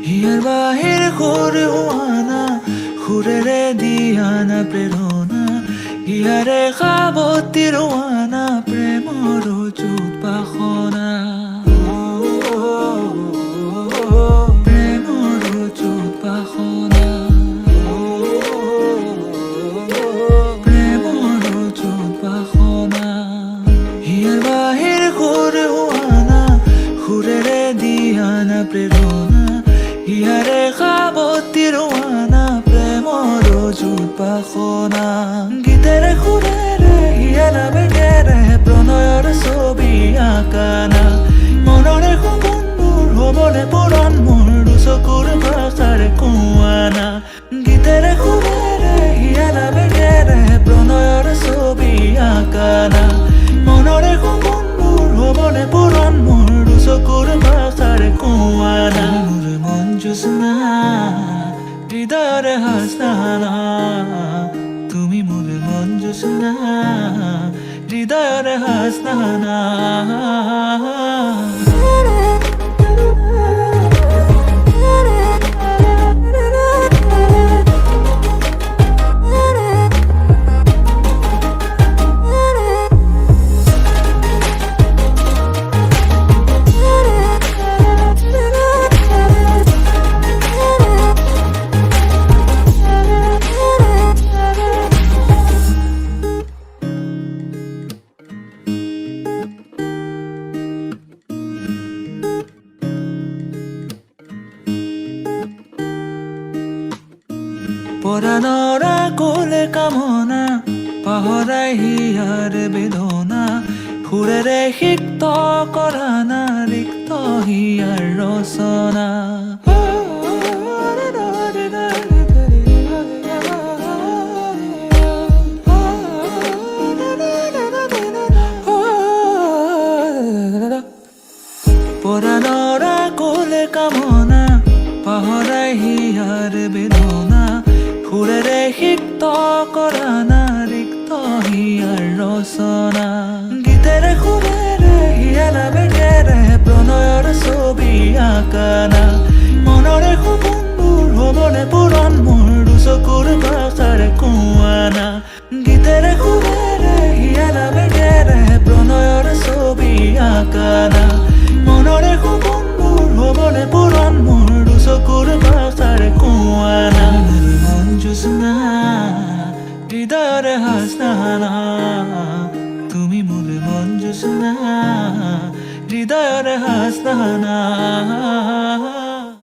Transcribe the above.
here বাহির করে ওয়ানা খুরেরে দিয়ানা প্রেরণা হিয়ারে খাবতির ওয়ানা প্রেমর চুত পাখনা প্রেমর চুত পাখনা প্রেমর চুত পাখনা হিয়ার বাহির করে ওয়ানা খুরেরে দিয়ানা প্রেরণা হিয়ারে খাবতির ওয়ানা প্রেমর চুত পাখনা গীতেরে খুরেরে হিয়ারা বেগেরে প্রণয়র ছবি আঁকানা মনরে সপোনবোৰ হবলে পূৰণ মোৰ চকুৰ ভাষাৰে কোৱানা গীতেৰে খুৰেৰে হিয়াৰা বেগেৰে প্ৰণয়ৰ ছবি আঁকানা মনৰে সপোনবোৰ হবলে পূৰণ মোৰ চকুৰ ভাষাৰে কোৱানা মোৰ মন জোছনা হৃদয়ৰে হাছানা তুমি মোৰ মন জোছনা হৃদয়ৰে হাছানা পৰাণৰা কোলে কামনা পাহৰাই হিয়াৰ বেদনা সুৰেৰে সিক্ত কৰানা ৰিক্ত হিয়াৰ ৰচনা পৰাণৰা কোলে কামনা পাহৰাই হিয়াৰ বেদনা সুৰেৰে সিক্ত কৰানা ৰিক্ত হিয়াৰ ৰচনা গীতেৰে সুৰেৰে হিয়াৰা বেগেৰে প্ৰণয়ৰ ছবি আঁকানা মনৰে সপোনবোৰ হবলে পূৰণ মোৰ চকুৰ ভাষাৰে কোৱানা গীতেৰে সুৰেৰে হিয়াৰা বেগেৰে প্ৰণয়ৰ ছবি আঁকানা মনৰে সপোনবোৰ হবলে পূৰণ মোৰ চকুৰ ভাষাৰে কোৱানা জোছনা হৃদয়ৰে হাছানা তুমি মোৰ মন জোছনা হৃদয়ৰে হাছানা